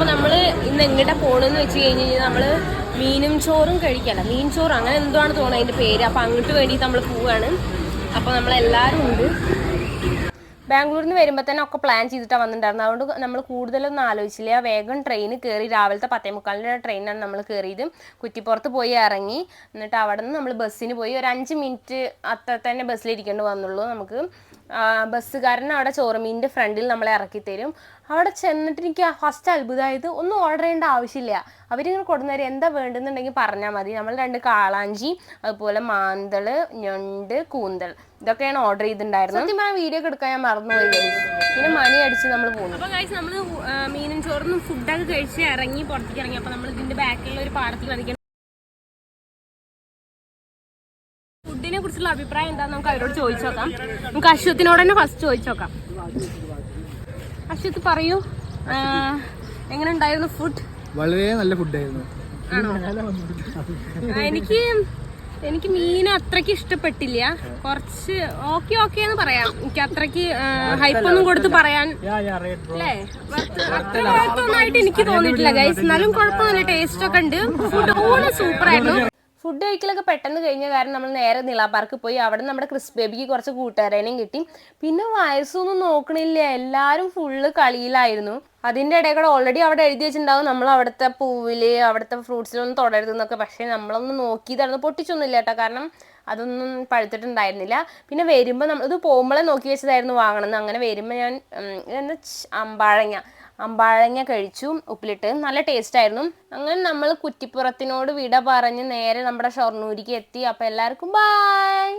അപ്പോൾ നമ്മൾ ഇന്ന് എങ്ങോട്ടാ പോകണമെന്ന് വെച്ച് കഴിഞ്ഞ് കഴിഞ്ഞാൽ നമ്മൾ മീനും ചോറും കഴിക്കല്ല, മീൻ ചോറ് അങ്ങനെ എന്തുവാണ് തോന്നുന്നത് അതിൻ്റെ പേര്. അപ്പോൾ അങ്ങോട്ട് വേണ്ടിയിട്ട് നമ്മൾ പോവുകയാണ്. അപ്പോൾ നമ്മളെല്ലാവരും ഉണ്ട്. ബാംഗ്ലൂരിൽ നിന്ന് വരുമ്പോൾ തന്നെ ഒക്കെ പ്ലാൻ ചെയ്തിട്ടാണ് വന്നിട്ടുണ്ടായിരുന്നത്. അതുകൊണ്ട് നമ്മൾ കൂടുതലൊന്നും ആലോചിച്ചില്ല. വേഗം ട്രെയിൻ കയറി. രാവിലത്തെ 10:45 ട്രെയിനാണ് നമ്മൾ കയറിയത്. കുറ്റിപ്പുറത്ത് പോയി ഇറങ്ങി. എന്നിട്ട് അവിടെ നിന്ന് നമ്മൾ ബസ്സിന് പോയി. ഒരു 5 മിനിറ്റ് അത്ര തന്നെ ബസ്സിലിരിക്കേണ്ടി വന്നുള്ളൂ നമുക്ക്. ബസ്സുകാരൻ അവിടെ ചോറുമീനിൻ്റെ ഫ്രണ്ടിൽ നമ്മളെ ഇറക്കി തരും. അവിടെ ചെന്നിട്ട് എനിക്ക് ഫസ്റ്റ് അത്ഭുതമായത് ഒന്നും ഓർഡർ ചെയ്യേണ്ട ആവശ്യമില്ല. അവരിങ്ങനെ കൊടുന്നേരം എന്താ വേണ്ടെന്നുണ്ടെങ്കിൽ പറഞ്ഞാൽ മതി. നമ്മൾ 2 കാളാഞ്ചി, അതുപോലെ മാന്തൾ, ഞണ്ട്, കൂന്തൽ ഇതൊക്കെയാണ് ഓർഡർ ചെയ്തിട്ടുണ്ടായിരുന്നത്. സത്യം പറഞ്ഞാൽ വീഡിയോ ഒക്കെ എടുക്കാൻ ഞാൻ മറന്നുപോയി. പിന്നെ മണി അടിച്ച് നമ്മൾ പോകുന്നു. അപ്പോൾ ഗൈസ് നമ്മൾ മീനും ചോറിനും ഫുഡൊക്കെ കഴിച്ച് ഇറങ്ങി പുറത്തേക്ക് ഇറങ്ങി. അപ്പോൾ നമ്മൾ ഇതിൻ്റെ ബാക്കിലുള്ള ഒരു പാടത്തിൽ വന്നിരിക്കണം. ഫുഡിനെ കുറിച്ചുള്ള അഭിപ്രായം എന്താണെന്ന് നമുക്ക് അവരോട് ചോദിച്ചു നോക്കാം. നമുക്ക് അശ്വത്തിനോട് തന്നെ ഫസ്റ്റ് ചോദിച്ചു നോക്കാം. അശ്വത്ത് പറയൂ, എങ്ങനെ ഉണ്ടായിരുന്നു ഫുഡ്? വളരെ നല്ല ഫുഡായിരുന്നു. എനിക്ക് മീൻ അത്രയ്ക്ക് ഇഷ്ടപ്പെട്ടില്ല. കുറച്ച് ഓക്കെ എന്ന് പറയാം. എനിക്ക് അത്രയ്ക്ക് ഹൈപ്പൊന്നും കൊടുത്ത് പറയാൻ അല്ലേ, അത്ര കുഴപ്പമൊന്നായിട്ട് എനിക്ക് തോന്നിയിട്ടില്ല ഗൈസ്. എന്നാലും കുഴപ്പമൊന്നുമില്ല, ടേസ്റ്റ് ഒക്കെ ഉണ്ട്. ഫുഡ് ഊണ് സൂപ്പർ ആയിരുന്നു. ഫുഡ് കഴിക്കലൊക്കെ പെട്ടെന്ന് കഴിഞ്ഞ കാരണം നമ്മൾ നേരെ നിള പാർക്ക് പോയി. അവിടെ നമ്മുടെ ക്രിസ് ബേബിക്ക് കുറച്ച് കൂട്ടുകാരേനെയും കിട്ടി. പിന്നെ വയസ്സൊന്നും നോക്കണില്ല, എല്ലാവരും ഫുള്ള് കളിയിലായിരുന്നു. അതിൻ്റെ ഇടയിൽ കൂടെ ഓൾറെഡി അവിടെ എഴുതി വെച്ചിട്ടുണ്ടാവും നമ്മൾ അവിടുത്തെ പൂവിൽ അവിടുത്തെ ഫ്രൂട്ട്സിലൊന്നും തൊടരുതെന്നൊക്കെ. പക്ഷേ നമ്മളൊന്നും നോക്കിയതായിരുന്നു, പൊട്ടിച്ചൊന്നുമില്ല കേട്ടോ, കാരണം അതൊന്നും പഴുത്തിട്ടുണ്ടായിരുന്നില്ല. പിന്നെ വരുമ്പോൾ ഇത് പോകുമ്പോഴേ നോക്കി വെച്ചതായിരുന്നു വാങ്ങണമെന്ന്. അങ്ങനെ വരുമ്പോൾ ഞാൻ അമ്പാഴങ്ങ കഴിച്ചു ഉപ്പിലിട്ട്, നല്ല ടേസ്റ്റ് ആയിരുന്നു. അങ്ങനെ നമ്മൾ കുറ്റിപ്പുറത്തിനോട് വിട പറഞ്ഞ് നേരെ നമ്മുടെ ഷൊർണൂരിക്ക് എത്തി. അപ്പോൾ എല്ലാവർക്കും ബൈ.